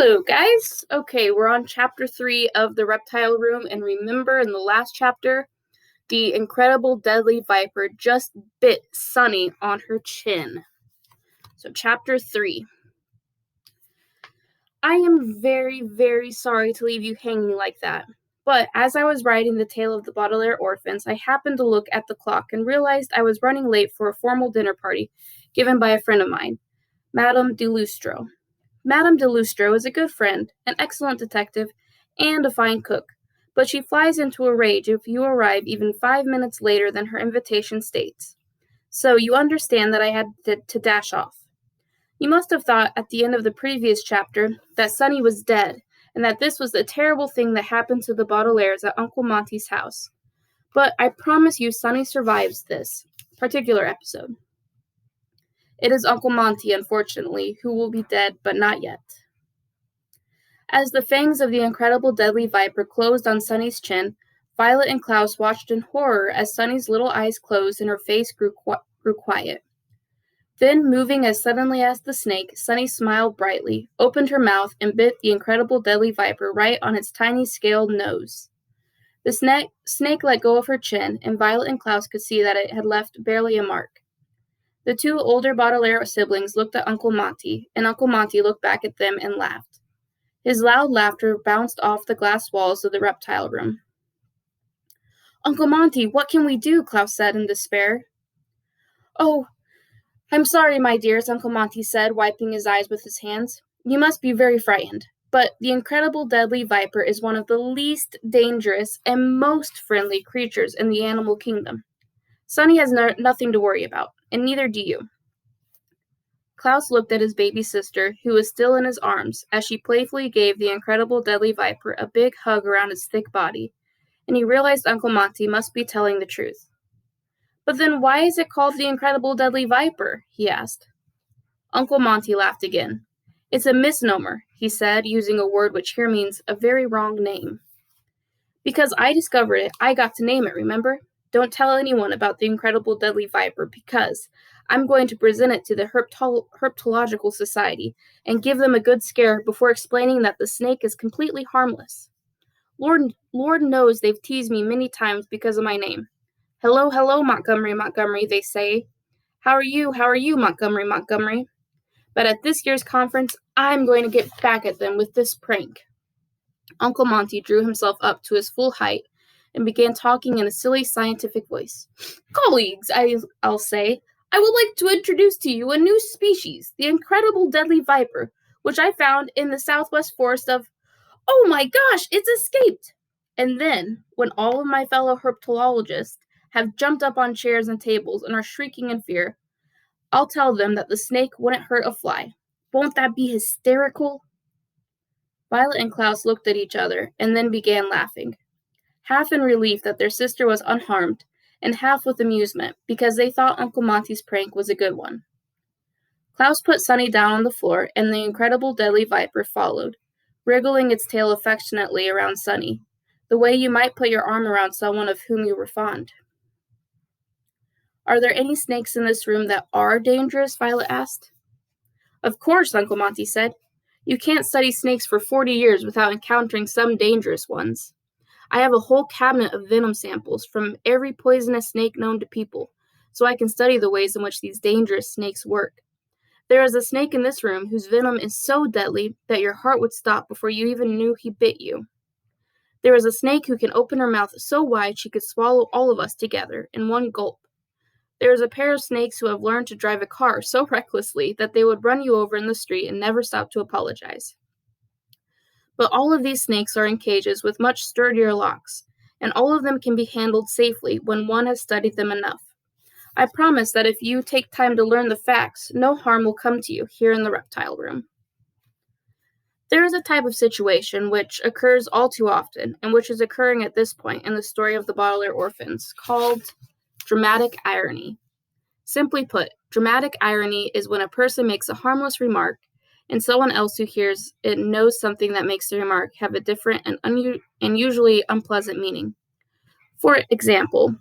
Hello, guys. Okay, we're on chapter 3 of the Reptile Room, and remember in the last chapter, the incredible deadly viper just bit Sunny on her chin. So, chapter 3. I am very, very sorry to leave you hanging like that, but as I was writing the tale of the Baudelaire orphans, I happened to look at the clock and realized I was running late for a formal dinner party given by a friend of mine, Madame de Lustro. Madame de Lustro is a good friend, an excellent detective, and a fine cook, but she flies into a rage if you arrive even 5 minutes later than her invitation states. So you understand that I had to dash off. You must have thought at the end of the previous chapter that Sunny was dead, and that this was the terrible thing that happened to the Baudelaires at Uncle Monty's house. But I promise you Sunny survives this particular episode. It is Uncle Monty, unfortunately, who will be dead, but not yet. As the fangs of the incredible deadly viper closed on Sunny's chin, Violet and Klaus watched in horror as Sunny's little eyes closed and her face grew quiet. Then, moving as suddenly as the snake, Sunny smiled brightly, opened her mouth, and bit the incredible deadly viper right on its tiny scaled nose. The snake let go of her chin, and Violet and Klaus could see that it had left barely a mark. The two older Baudelaire siblings looked at Uncle Monty, and Uncle Monty looked back at them and laughed. His loud laughter bounced off the glass walls of the reptile room. "Uncle Monty, what can we do?" Klaus said in despair. "Oh, I'm sorry, my dears," Uncle Monty said, wiping his eyes with his hands. "You must be very frightened, but the incredible deadly viper is one of the least dangerous and most friendly creatures in the animal kingdom. Sunny has nothing to worry about, and neither do you." Klaus looked at his baby sister, who was still in his arms, as she playfully gave the incredible deadly viper a big hug around its thick body, and he realized Uncle Monty must be telling the truth. "But then why is it called the incredible deadly viper?" he asked. Uncle Monty laughed again. "It's a misnomer," he said, using a word which here means a very wrong name. "Because I discovered it, I got to name it, remember? Don't tell anyone about the incredible deadly viper, because I'm going to present it to the Herpetological Society and give them a good scare before explaining that the snake is completely harmless. Lord knows they've teased me many times because of my name. 'Hello, hello, Montgomery, Montgomery,' they say. 'How are you, Montgomery, Montgomery?' But at this year's conference, I'm going to get back at them with this prank." Uncle Monty drew himself up to his full height and began talking in a silly scientific voice. "Colleagues, I'll say, I would like to introduce to you a new species, the incredible deadly viper, which I found in the southwest forest of... Oh my gosh, it's escaped!" And then, when all of my fellow herpetologists have jumped up on chairs and tables and are shrieking in fear, I'll tell them that the snake wouldn't hurt a fly. Won't that be hysterical?" Violet and Klaus looked at each other and then began laughing, half in relief that their sister was unharmed, and half with amusement, because they thought Uncle Monty's prank was a good one. Klaus put Sunny down on the floor, and the incredible deadly viper followed, wriggling its tail affectionately around Sunny, the way you might put your arm around someone of whom you were fond. "Are there any snakes in this room that are dangerous?" Violet asked. "Of course," Uncle Monty said. "You can't study snakes for 40 years without encountering some dangerous ones. I have a whole cabinet of venom samples from every poisonous snake known to people, so I can study the ways in which these dangerous snakes work. There is a snake in this room whose venom is so deadly that your heart would stop before you even knew he bit you. There is a snake who can open her mouth so wide she could swallow all of us together in one gulp. There is a pair of snakes who have learned to drive a car so recklessly that they would run you over in the street and never stop to apologize. But all of these snakes are in cages with much sturdier locks, and all of them can be handled safely when one has studied them enough. I promise that if you take time to learn the facts, no harm will come to you here in the reptile room." There is a type of situation which occurs all too often, and which is occurring at this point in the story of the Baudelaire orphans, called dramatic irony. Simply put, dramatic irony is when a person makes a harmless remark, and someone else who hears it knows something that makes the remark have a different and usually unpleasant meaning. For example,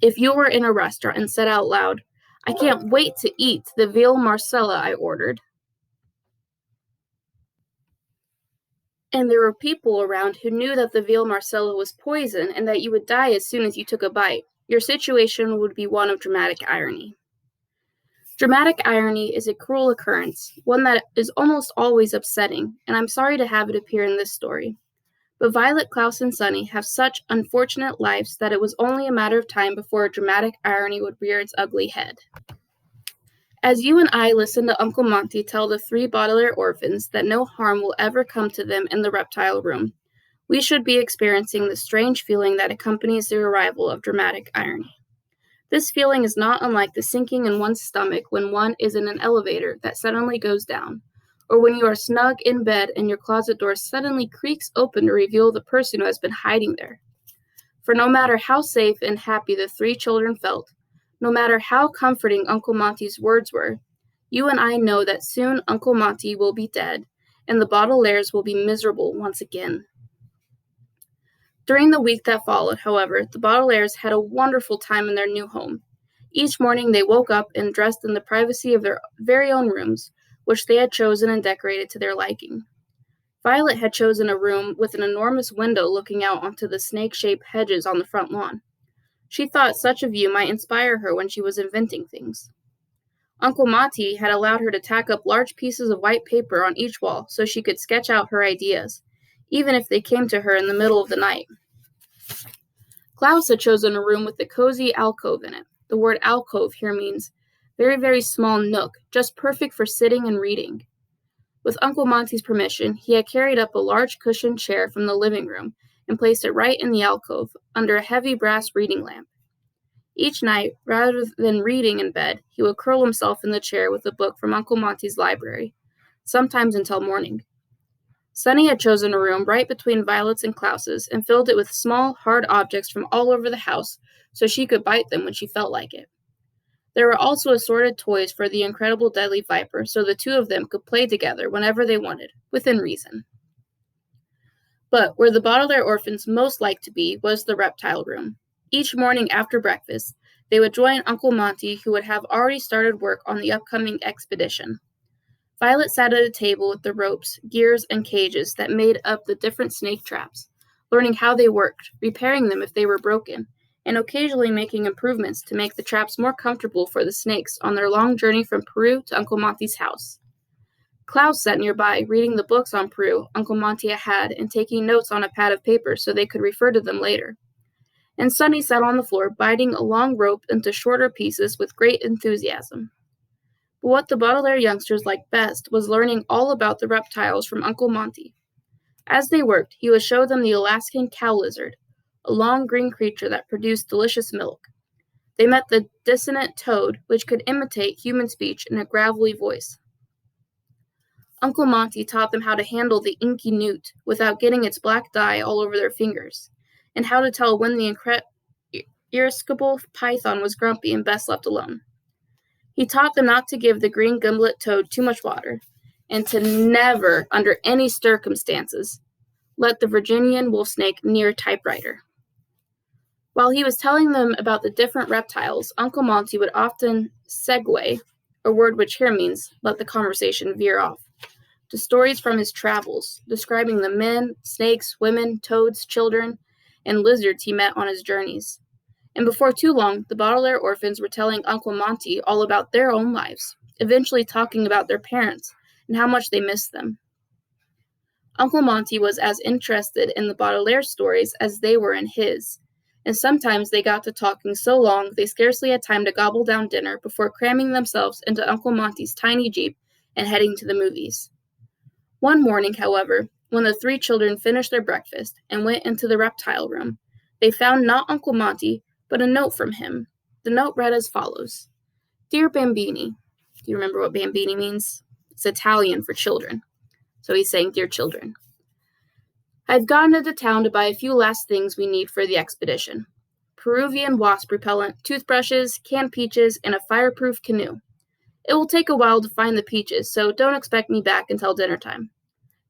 if you were in a restaurant and said out loud, "I can't wait to eat the veal marsala I ordered," And there were people around who knew that the veal Marcella was poison and that you would die as soon as you took a bite. Your situation would be one of dramatic irony. Dramatic irony is a cruel occurrence, one that is almost always upsetting, and I'm sorry to have it appear in this story. But Violet, Klaus, and Sunny have such unfortunate lives that it was only a matter of time before a dramatic irony would rear its ugly head. As you and I listen to Uncle Monty tell the 3 Baudelaire orphans that no harm will ever come to them in the reptile room, we should be experiencing the strange feeling that accompanies the arrival of dramatic irony. This feeling is not unlike the sinking in one's stomach when one is in an elevator that suddenly goes down, or when you are snug in bed and your closet door suddenly creaks open to reveal the person who has been hiding there. For no matter how safe and happy the 3 children felt, no matter how comforting Uncle Monty's words were, you and I know that soon Uncle Monty will be dead, and the Baudelaires will be miserable once again. During the week that followed, however, the Baudelaires had a wonderful time in their new home. Each morning they woke up and dressed in the privacy of their very own rooms, which they had chosen and decorated to their liking. Violet had chosen a room with an enormous window looking out onto the snake-shaped hedges on the front lawn. She thought such a view might inspire her when she was inventing things. Uncle Monty had allowed her to tack up large pieces of white paper on each wall so she could sketch out her ideas, even if they came to her in the middle of the night. Klaus had chosen a room with a cozy alcove in it. The word alcove here means very, very small nook, just perfect for sitting and reading. With Uncle Monty's permission, he had carried up a large cushioned chair from the living room and placed it right in the alcove, under a heavy brass reading lamp. Each night, rather than reading in bed, he would curl himself in the chair with a book from Uncle Monty's library, sometimes until morning. Sunny had chosen a room right between Violet's and Klaus's and filled it with small, hard objects from all over the house so she could bite them when she felt like it. There were also assorted toys for the incredible deadly viper so the 2 of them could play together whenever they wanted, within reason. But where the Baudelaire orphans most liked to be was the reptile room. Each morning after breakfast, they would join Uncle Monty, who would have already started work on the upcoming expedition. Violet sat at a table with the ropes, gears, and cages that made up the different snake traps, learning how they worked, repairing them if they were broken, and occasionally making improvements to make the traps more comfortable for the snakes on their long journey from Peru to Uncle Monty's house. Klaus sat nearby, reading the books on Peru Uncle Monty had and taking notes on a pad of paper so they could refer to them later. And Sunny sat on the floor, biting a long rope into shorter pieces with great enthusiasm. But what the Baudelaire youngsters liked best was learning all about the reptiles from Uncle Monty. As they worked, he would show them the Alaskan cow lizard, a long green creature that produced delicious milk. They met the dissonant toad, which could imitate human speech in a gravelly voice. Uncle Monty taught them how to handle the inky newt without getting its black dye all over their fingers, and how to tell when the irascible python was grumpy and best left alone. He taught them not to give the green gimlet toad too much water, and to never, under any circumstances, let the Virginian wolf snake near a typewriter. While he was telling them about the different reptiles, Uncle Monty would often segue, a word which here means let the conversation veer off, to stories from his travels, describing the men, snakes, women, toads, children, and lizards he met on his journeys. And before too long, the Baudelaire orphans were telling Uncle Monty all about their own lives, eventually talking about their parents and how much they missed them. Uncle Monty was as interested in the Baudelaire stories as they were in his, and sometimes they got to talking so long they scarcely had time to gobble down dinner before cramming themselves into Uncle Monty's tiny Jeep and heading to the movies. One morning, however, when the 3 children finished their breakfast and went into the reptile room, they found not Uncle Monty, but a note from him. The note read as follows: Dear Bambini. Do you remember what Bambini means? It's Italian for children. So he's saying, Dear children, I've gone into town to buy a few last things we need for the expedition. Peruvian wasp repellent, toothbrushes, canned peaches, and a fireproof canoe. It will take a while to find the peaches, so don't expect me back until dinner time.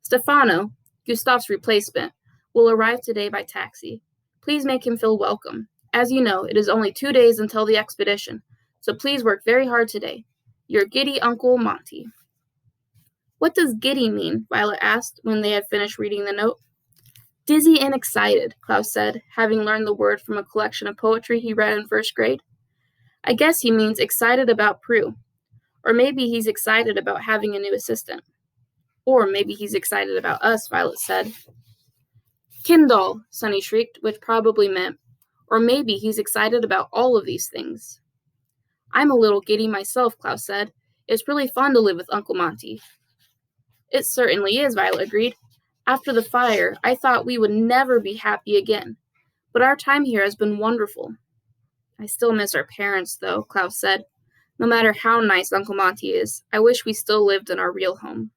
Stefano, Gustave's replacement, will arrive today by taxi. Please make him feel welcome. As you know, it is only 2 days until the expedition, so please work very hard today. Your giddy Uncle Monty. What does giddy mean? Violet asked when they had finished reading the note. Dizzy and excited, Klaus said, having learned the word from a collection of poetry he read in first grade. I guess he means excited about Prue. Or maybe he's excited about having a new assistant. Or maybe he's excited about us, Violet said. Kindle, Sunny shrieked, which probably meant, or maybe he's excited about all of these things. I'm a little giddy myself, Klaus said. It's really fun to live with Uncle Monty. It certainly is, Violet agreed. After the fire, I thought we would never be happy again. But our time here has been wonderful. I still miss our parents, though, Klaus said. No matter how nice Uncle Monty is, I wish we still lived in our real home.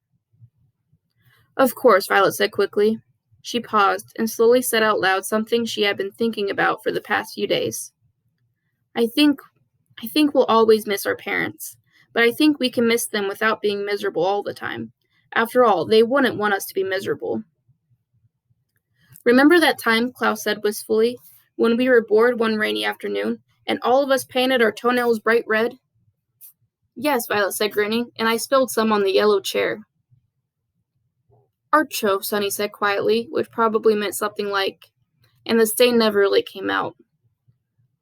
Of course, Violet said quickly. She paused and slowly said out loud something she had been thinking about for the past few days. I think we'll always miss our parents, but I think we can miss them without being miserable all the time. After all, they wouldn't want us to be miserable. Remember that time, Klaus said wistfully, when we were bored one rainy afternoon, and all of us painted our toenails bright red? Yes, Violet said, grinning, and I spilled some on the yellow chair. Archo, Sunny said quietly, which probably meant something like, and the stain never really came out.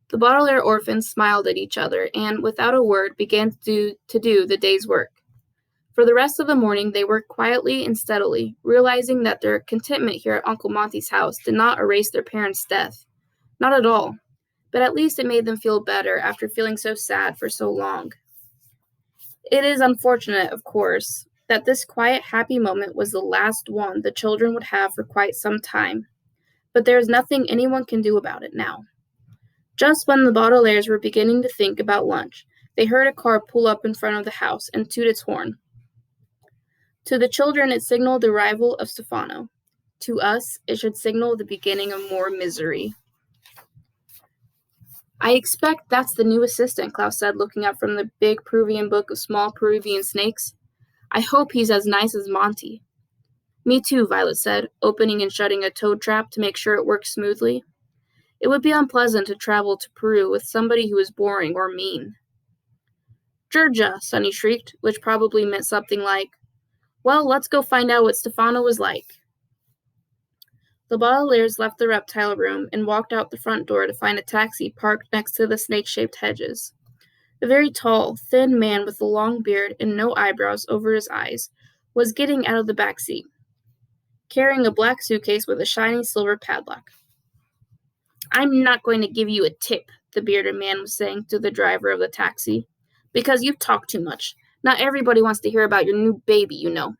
The Baudelaire orphans smiled at each other and, without a word, began to do the day's work. For the rest of the morning, they worked quietly and steadily, realizing that their contentment here at Uncle Monty's house did not erase their parents' death. Not at all. But at least it made them feel better after feeling so sad for so long. It is unfortunate, of course, that this quiet, happy moment was the last one the children would have for quite some time. But there is nothing anyone can do about it now. Just when the Baudelaires were beginning to think about lunch, they heard a car pull up in front of the house and toot its horn. To the children, it signaled the arrival of Stefano. To us, it should signal the beginning of more misery. I expect that's the new assistant, Klaus said, looking up from the big Peruvian book of small Peruvian snakes. I hope he's as nice as Monty. Me too, Violet said, opening and shutting a toad trap to make sure it worked smoothly. It would be unpleasant to travel to Peru with somebody who was boring or mean. Georgia, Sunny shrieked, which probably meant something like, well, let's go find out what Stefano was like. The Baudelaires left the reptile room and walked out the front door to find a taxi parked next to the snake-shaped hedges. A very tall, thin man with a long beard and no eyebrows over his eyes was getting out of the back seat, carrying a black suitcase with a shiny silver padlock. I'm not going to give you a tip, the bearded man was saying to the driver of the taxi, because you talk too much. Not everybody wants to hear about your new baby, you know.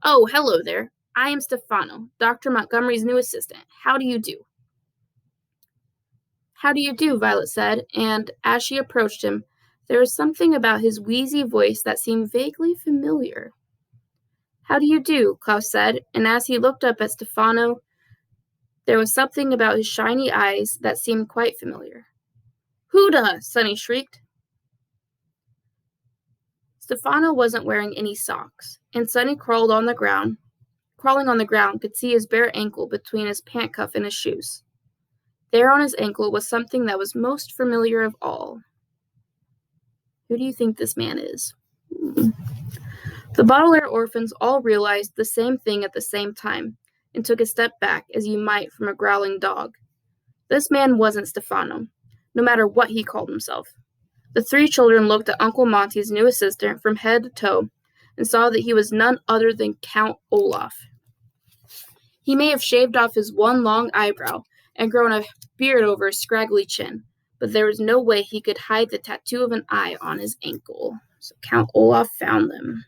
Oh, hello there. I am Stefano, Dr. Montgomery's new assistant. How do you do? How do you do, Violet said, and as she approached him, there was something about his wheezy voice that seemed vaguely familiar. How do you do, Klaus said, and as he looked up at Stefano, there was something about his shiny eyes that seemed quite familiar. Huda! Sunny shrieked. Stefano wasn't wearing any socks, and Sunny crawling on the ground, could see his bare ankle between his pant cuff and his shoes. There on his ankle was something that was most familiar of all. Who do you think this man is? The Baudelaire orphans all realized the same thing at the same time, and took a step back as you might from a growling dog. This man wasn't Stefano, no matter what he called himself. The three children looked at Uncle Monty's new assistant from head to toe and saw that he was none other than Count Olaf. He may have shaved off his one long eyebrow and grown a beard over his scraggly chin, but there was no way he could hide the tattoo of an eye on his ankle. So Count Olaf found them.